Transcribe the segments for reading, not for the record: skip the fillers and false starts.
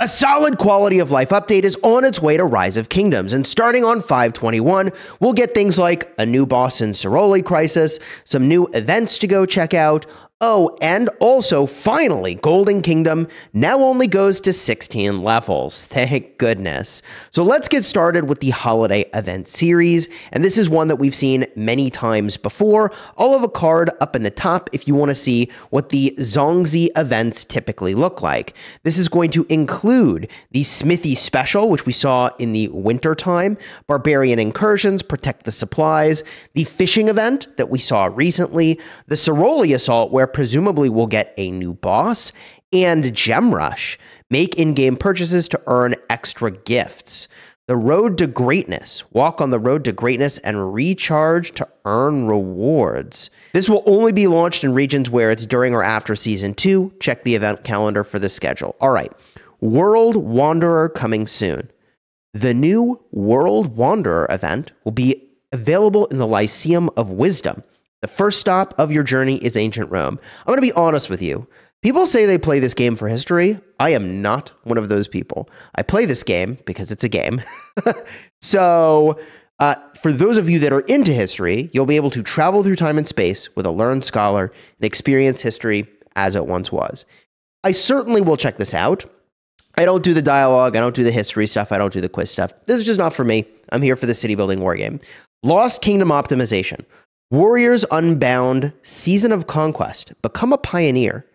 A solid quality of life update is on its way to Rise of Kingdoms, and starting on 5/21, we'll get things like a new boss in Ceroli Crisis, some new events to go check out. Oh, and also, finally, Golden Kingdom now only goes to 16 levels. Thank goodness. So let's get started with the holiday event series, and this is one that we've seen many times before. I'll have a card up in the top if you want to see what the Zongzi events typically look like. This is going to include the Smithy Special, which we saw in the winter time, Barbarian Incursions, Protect the Supplies, the Fishing event that we saw recently, the Ceroli Assault, where presumably we'll get a new boss, and Gem Rush. Make in-game purchases to earn extra gifts. The Road to Greatness. Walk on the road to greatness and recharge to earn rewards. This will only be launched in regions where it's during or after Season 2. Check the event calendar for the schedule. All right. World Wanderer coming soon. The new World Wanderer event will be available in the Lyceum of Wisdom. The first stop of your journey is ancient Rome. I'm going to be honest with you. People say they play this game for history. I am not one of those people. I play this game because it's a game. So, for those of you that are into history, you'll be able to travel through time and space with a learned scholar and experience history as it once was. I certainly will check this out. I don't do the dialogue. I don't do the history stuff. I don't do the quiz stuff. This is just not for me. I'm here for the city building war game. Lost Kingdom Optimization. Warriors Unbound Season of Conquest. Become a pioneer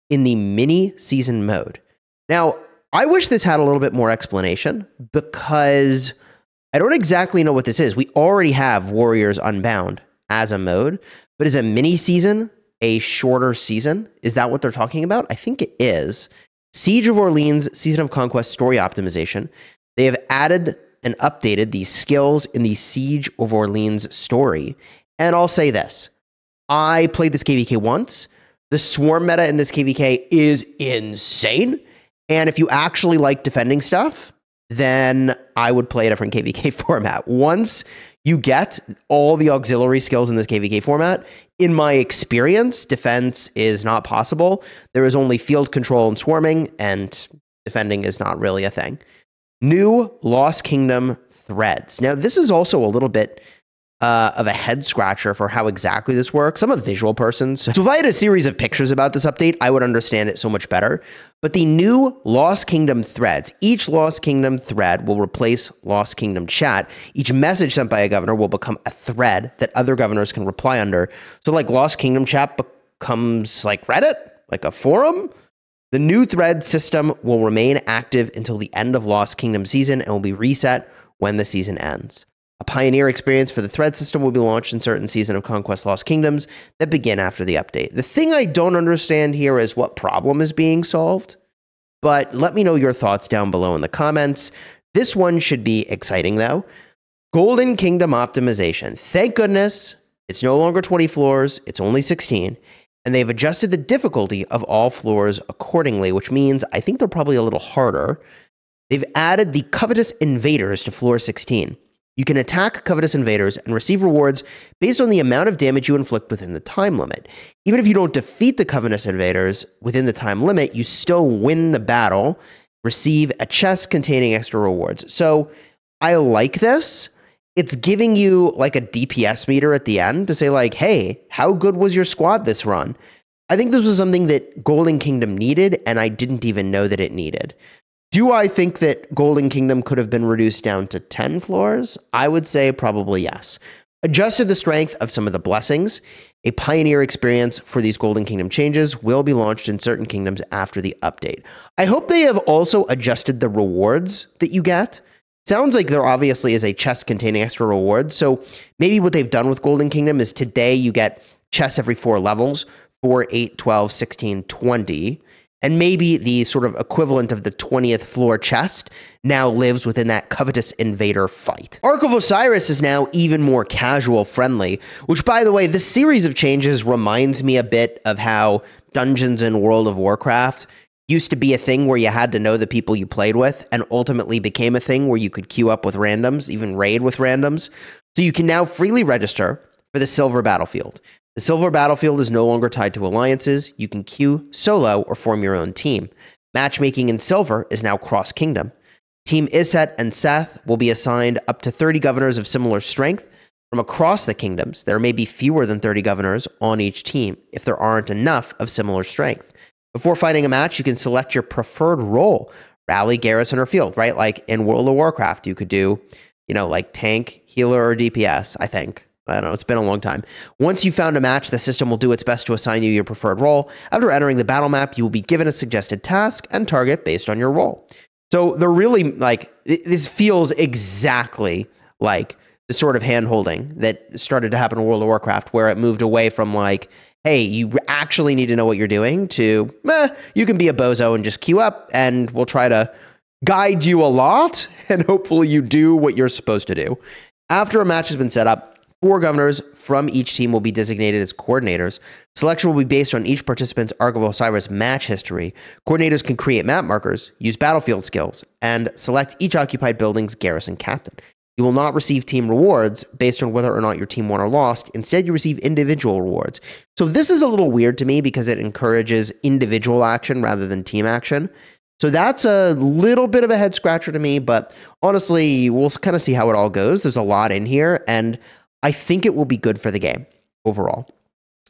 in the mini season mode. Now, I wish this had a little bit more explanation because I don't exactly know what this is. We already have Warriors Unbound as a mode, but is a mini season a shorter season? Is that what they're talking about? I think it is. Siege of Orleans Season of Conquest Story Optimization. They have added and updated these skills in the Siege of Orleans story. And I'll say this, I played this KvK once. The swarm meta in this KvK is insane. And if you actually like defending stuff, then I would play a different KvK format. Once you get all the auxiliary skills in this KvK format, in my experience, defense is not possible. There is only field control and swarming, and defending is not really a thing. New Lost Kingdom threads. Now, this is also a little bit of a head scratcher for how exactly this works. I'm a visual person, so if I had a series of pictures about this update, I would understand it so much better. But the new Lost Kingdom threads, each Lost Kingdom thread will replace Lost Kingdom chat. Each message sent by a governor will become a thread that other governors can reply under. So like Lost Kingdom chat becomes like Reddit, like a forum. The new thread system will remain active until the end of Lost Kingdom season and will be reset when the season ends. A pioneer experience for the thread system will be launched in certain Season of Conquest Lost Kingdoms that begin after the update. The thing I don't understand here is what problem is being solved, but let me know your thoughts down below in the comments. This one should be exciting though. Golden Kingdom Optimization. Thank goodness it's no longer 20 floors, it's only 16, and they've adjusted the difficulty of all floors accordingly, which means I think they're probably a little harder. They've added the Covetous Invaders to floor 16. You can attack Covetous Invaders and receive rewards based on the amount of damage you inflict within the time limit. Even if you don't defeat the Covetous Invaders within the time limit, you still win the battle, receive a chest containing extra rewards. So I like this. It's giving you like a DPS meter at the end to say like, hey, how good was your squad this run? I think this was something that Golden Kingdom needed, and I didn't even know that it needed. Do I think that Golden Kingdom could have been reduced down to 10 floors? I would say probably yes. Adjusted the strength of some of the blessings. A pioneer experience for these Golden Kingdom changes will be launched in certain kingdoms after the update. I hope they have also adjusted the rewards that you get. Sounds like there obviously is a chest containing extra rewards. So maybe what they've done with Golden Kingdom is today you get chests every 4 levels, 4, 8, 12, 16, 20. And maybe the sort of equivalent of the 20th floor chest now lives within that Covetous Invader fight. Ark of Osiris is now even more casual friendly, which, by the way, this series of changes reminds me a bit of how dungeons in World of Warcraft used to be a thing where you had to know the people you played with, and ultimately became a thing where you could queue up with randoms, even raid with randoms. So you can now freely register for the Silver Battlefield. The Silver Battlefield is no longer tied to alliances. You can queue solo or form your own team. Matchmaking in silver is now cross-kingdom. Team Iset and Seth will be assigned up to 30 governors of similar strength from across the kingdoms. There may be fewer than 30 governors on each team if there aren't enough of similar strength. Before fighting a match, you can select your preferred role, rally, garrison, or field, right? Like in World of Warcraft, you could do, like tank, healer, or DPS, I think. I don't know, it's been a long time. Once you've found a match, the system will do its best to assign you your preferred role. After entering the battle map, you will be given a suggested task and target based on your role. So they're really this feels exactly like the sort of hand-holding that started to happen in World of Warcraft, where it moved away from hey, you actually need to know what you're doing, to, you can be a bozo and just queue up, and we'll try to guide you a lot, and hopefully you do what you're supposed to do. After a match has been set up, 4 governors from each team will be designated as coordinators. Selection will be based on each participant's Ark of Osiris match history. Coordinators can create map markers, use battlefield skills, and select each occupied building's garrison captain. You will not receive team rewards based on whether or not your team won or lost. Instead, you receive individual rewards. So this is a little weird to me because it encourages individual action rather than team action. So that's a little bit of a head scratcher to me, but honestly, we'll kind of see how it all goes. There's a lot in here, and I think it will be good for the game overall.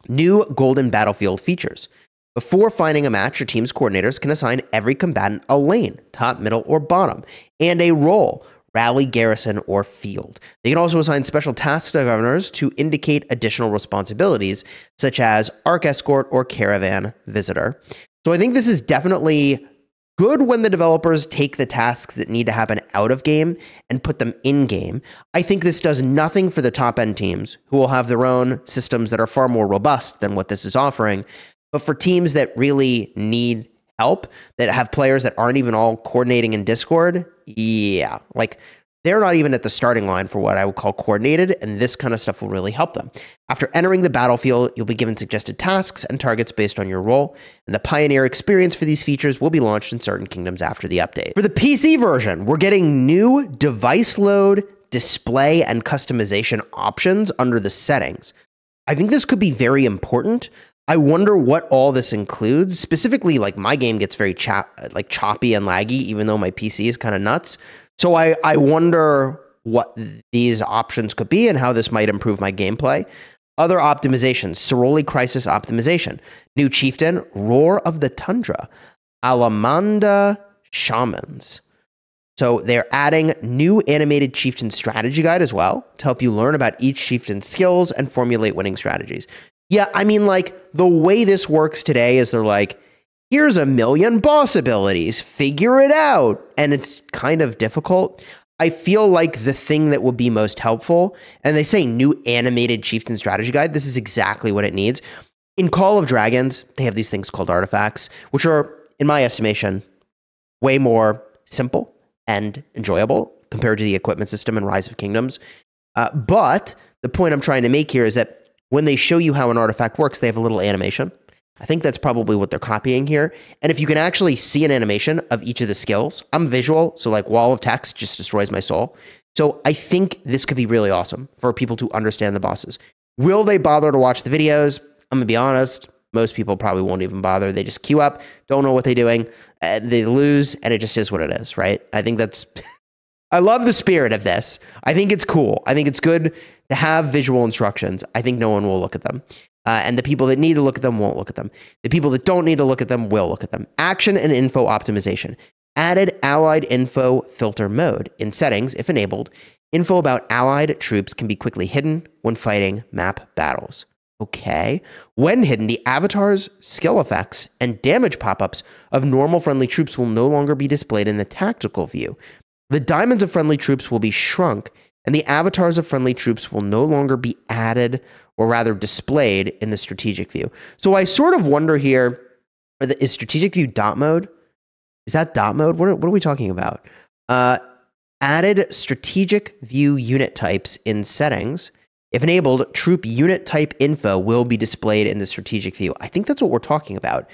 New Golden Battlefield features. Before finding a match, your team's coordinators can assign every combatant a lane, top, middle, or bottom, and a role, rally, garrison, or field. They can also assign special tasks to governors to indicate additional responsibilities, such as Ark Escort or Caravan Visitor. So I think this is definitely good when the developers take the tasks that need to happen out of game and put them in game. I think this does nothing for the top end teams, who will have their own systems that are far more robust than what this is offering. But for teams that really need help, that have players that aren't even all coordinating in Discord, yeah, they're not even at the starting line for what I would call coordinated, and this kind of stuff will really help them. After entering the battlefield, you'll be given suggested tasks and targets based on your role, and the Pioneer experience for these features will be launched in certain kingdoms after the update. For the PC version, we're getting new device load, display, and customization options under the settings. I think this could be very important. I wonder what all this includes. Specifically, my game gets very choppy and laggy, even though my PC is kind of nuts. So I wonder what these options could be and how this might improve my gameplay. Other optimizations: Ceroli Crisis Optimization, New Chieftain, Roar of the Tundra, Alamanda Shamans. So they're adding new animated chieftain strategy guide as well to help you learn about each chieftain's skills and formulate winning strategies. Yeah, I mean, the way this works today is they're here's a million boss abilities, figure it out. And it's kind of difficult. I feel like the thing that would be most helpful, and they say new animated chieftain strategy guide, this is exactly what it needs. In Call of Dragons, they have these things called artifacts, which are, in my estimation, way more simple and enjoyable compared to the equipment system in Rise of Kingdoms. But the point I'm trying to make here is that when they show you how an artifact works, they have a little animation. I think that's probably what they're copying here. And if you can actually see an animation of each of the skills, I'm visual, so wall of text just destroys my soul. So I think this could be really awesome for people to understand the bosses. Will they bother to watch the videos? I'm gonna be honest, most people probably won't even bother. They just queue up, don't know what they're doing, they lose, and it just is what it is, right? I think that's... I love the spirit of this. I think it's cool. I think it's good to have visual instructions. I think no one will look at them. And the people that need to look at them won't look at them. The people that don't need to look at them will look at them. Action and info optimization. Added allied info filter mode. In settings, if enabled, info about allied troops can be quickly hidden when fighting map battles. Okay. When hidden, the avatars, skill effects, and damage pop-ups of normal friendly troops will no longer be displayed in the tactical view. The diamonds of friendly troops will be shrunk, and the avatars of friendly troops will no longer be added, or rather displayed, in the strategic view. So I sort of wonder here, is strategic view dot mode? Is that dot mode? What are we talking about? Added strategic view unit types in settings. If enabled, troop unit type info will be displayed in the strategic view. I think that's what we're talking about.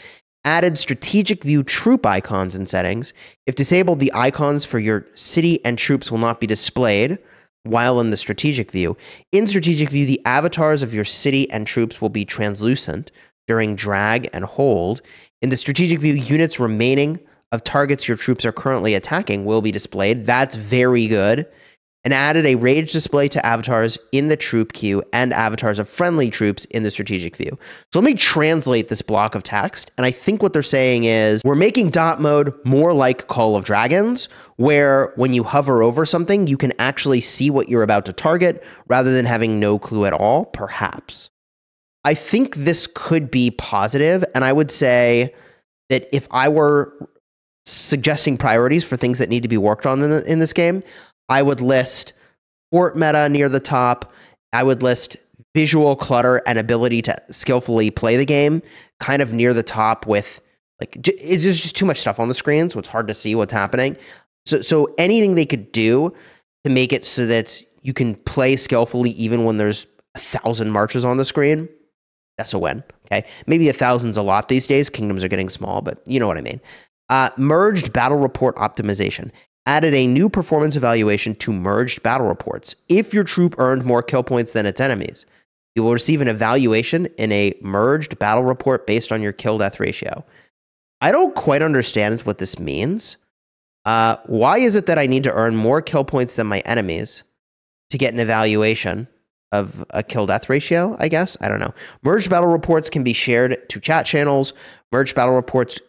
Added strategic view troop icons in settings. If disabled, the icons for your city and troops will not be displayed while in the strategic view. In strategic view, the avatars of your city and troops will be translucent during drag and hold. In the strategic view, units remaining of targets your troops are currently attacking will be displayed. That's very good. And added a rage display to avatars in the troop queue and avatars of friendly troops in the strategic view. So let me translate this block of text. And I think what they're saying is we're making dot mode more like Call of Dragons, where when you hover over something, you can actually see what you're about to target rather than having no clue at all, perhaps. I think this could be positive. And I would say that if I were suggesting priorities for things that need to be worked on in this game, I would list fort meta near the top. I would list visual clutter and ability to skillfully play the game kind of near the top with, like, it's just too much stuff on the screen, so it's hard to see what's happening. So anything they could do to make it so that you can play skillfully even when there's 1,000 marches on the screen, that's a win, okay? Maybe 1,000's a lot these days. Kingdoms are getting small, but you know what I mean. Merged battle report optimization. Added a new performance evaluation to merged battle reports. If your troop earned more kill points than its enemies, you will receive an evaluation in a merged battle report based on your kill-death ratio. I don't quite understand what this means. Why is it that I need to earn more kill points than my enemies to get an evaluation of a kill-death ratio, I guess? I don't know. Merged battle reports can be shared to chat channels. Merged battle reports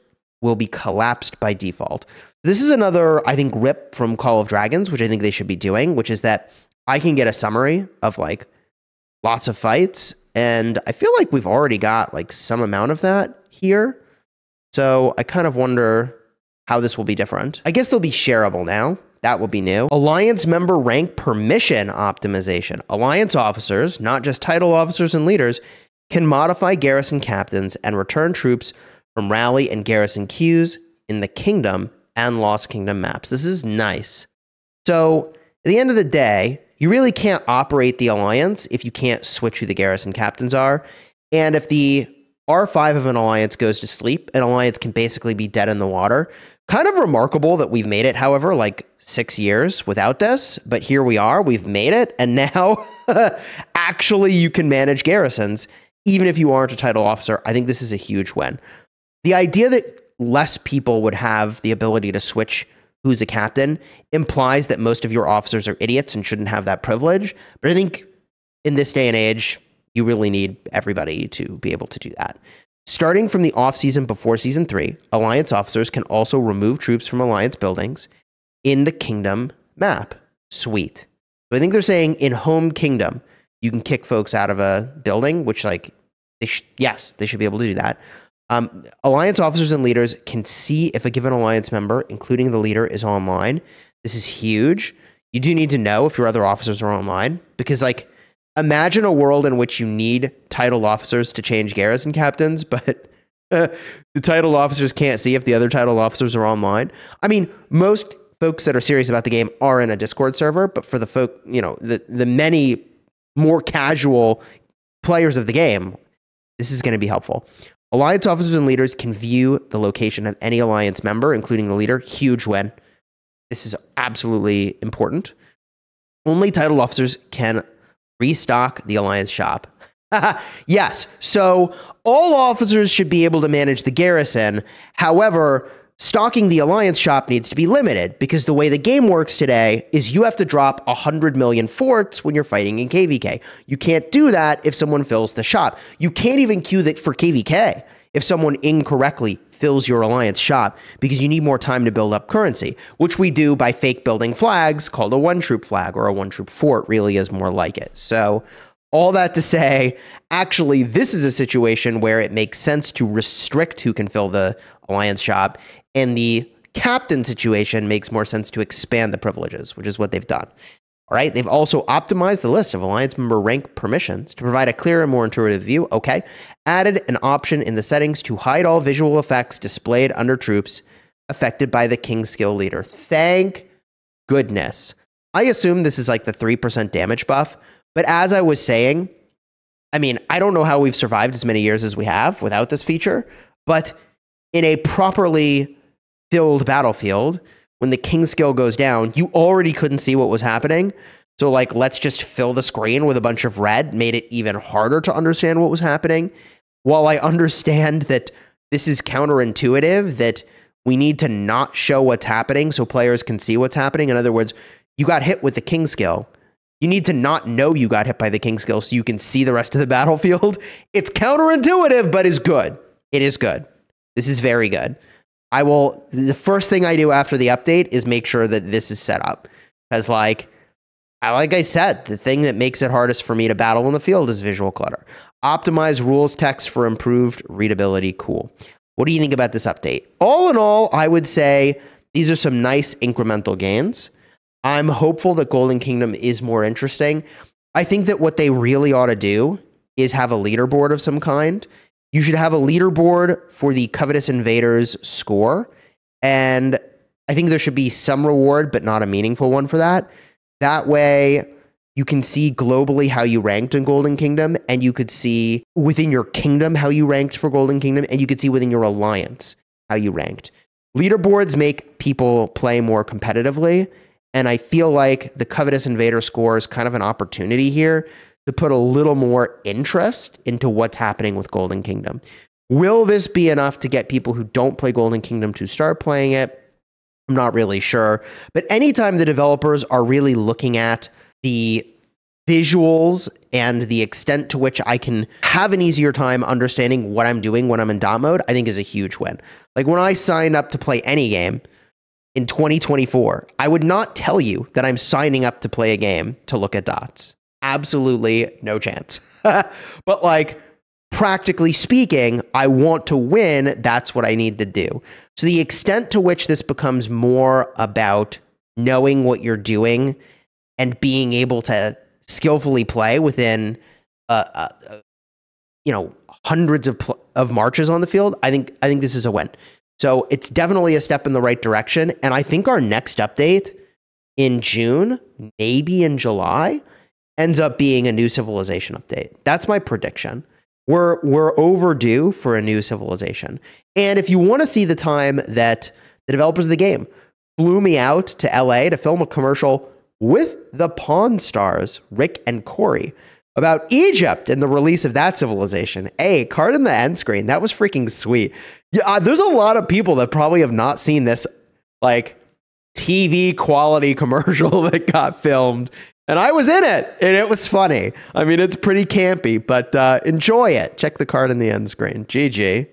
will be collapsed by default. This is another, I think, rip from Call of Dragons, which I think they should be doing, which is that I can get a summary of like lots of fights. And I feel like we've already got like some amount of that here. So I kind of wonder how this will be different. I guess they'll be shareable now. That will be new. Alliance member rank permission optimization. Alliance officers, not just title officers and leaders, can modify garrison captains and return troops from rally and garrison queues in the kingdom and Lost Kingdom maps. This is nice. So at the end of the day, you really can't operate the alliance if you can't switch who the garrison captains are. And if the R5 of an alliance goes to sleep, an alliance can basically be dead in the water. Kind of remarkable that we've made it, however, like 6 years without this, but here we are, we've made it, and now actually you can manage garrisons, even if you aren't a title officer. I think this is a huge win. The idea that less people would have the ability to switch who's a captain implies that most of your officers are idiots and shouldn't have that privilege. But I think in this day and age, you really need everybody to be able to do that. Starting from the off-season before Season 3, Alliance officers can also remove troops from Alliance buildings in the Kingdom map. Sweet. So I think they're saying in Home Kingdom, you can kick folks out of a building, which, like, yes, they should be able to do that. Alliance officers and leaders can see if a given Alliance member, including the leader, is online. This is huge. You do need to know if your other officers are online, because, like, imagine a world in which you need title officers to change garrison captains, but the title officers can't see if the other title officers are online. I mean, most folks that are serious about the game are in a Discord server, but for the folk, you know, the many more casual players of the game, this is going to be helpful. Alliance officers and leaders can view the location of any Alliance member, including the leader. Huge win. This is absolutely important. Only title officers can restock the Alliance shop. Yes, so all officers should be able to manage the garrison. However, stocking the Alliance shop needs to be limited, because the way the game works today is you have to drop 100 million forts when you're fighting in KvK. You can't do that if someone fills the shop. You can't even queue that for KvK if someone incorrectly fills your Alliance shop, because you need more time to build up currency, which we do by fake building flags called a one-troop flag, or a one-troop fort really is more like it. So all that to say, actually, this is a situation where it makes sense to restrict who can fill the Alliance shop, and the captain situation makes more sense to expand the privileges, which is what they've done. All right, they've also optimized the list of Alliance member rank permissions to provide a clearer and more intuitive view. Okay, added an option in the settings to hide all visual effects displayed under troops affected by the King's skill leader. Thank goodness. I assume this is like the 3% damage buff, but as I was saying, I mean, I don't know how we've survived as many years as we have without this feature, but in a properly filled battlefield, when the King's skill goes down, you already couldn't see what was happening. So, like, let's just fill the screen with a bunch of red, made it even harder to understand what was happening. While I understand that this is counterintuitive, that We need to not show what's happening so players can see what's happening. In other words, you got hit with the king skill. You need to not know you got hit by the king skill so you can see the rest of the battlefield. It's counterintuitive, but is good. It is good. This is very good. The first thing I do after the update is make sure that this is set up. Because like I said, the thing that makes it hardest for me to battle in the field is visual clutter. Optimize rules text for improved readability. Cool. What do you think about this update? All in all, I would say these are some nice incremental gains. I'm hopeful that Golden Kingdom is more interesting. I think that what they really ought to do is have a leaderboard of some kind. You should have a leaderboard for the Covetous Invaders score. And I think there should be some reward, but not a meaningful one for that. That way, you can see globally how you ranked in Golden Kingdom, and you could see within your kingdom how you ranked for Golden Kingdom, and you could see within your alliance how you ranked. Leaderboards make people play more competitively, and I feel like the Covetous Invader score is kind of an opportunity here to put a little more interest into what's happening with Golden Kingdom. Will this be enough to get people who don't play Golden Kingdom to start playing it? I'm not really sure. But anytime the developers are really looking at the visuals and the extent to which I can have an easier time understanding what I'm doing when I'm in dot mode, I think is a huge win. Like when I signed up to play any game in 2024, I would not tell you that I'm signing up to play a game to look at dots. Absolutely no chance. But like, practically speaking, I want to win. That's what I need to do. So the extent to which this becomes more about knowing what you're doing and being able to skillfully play within, hundreds of marches on the field, I think this is a win. So it's definitely a step in the right direction. And I think our next update in June, maybe in July, ends up being a new civilization update. That's my prediction. We're overdue for a new civilization. And if you want to see the time that the developers of the game flew me out to LA to film a commercial with the Pawn Stars, Rick and Corey, about Egypt and the release of that civilization. Hey, card in the end screen. That was freaking sweet. Yeah, there's a lot of people that probably have not seen this like TV quality commercial that got filmed. And I was in it, and it was funny. I mean, it's pretty campy, but enjoy it. Check the card in the end screen. GG.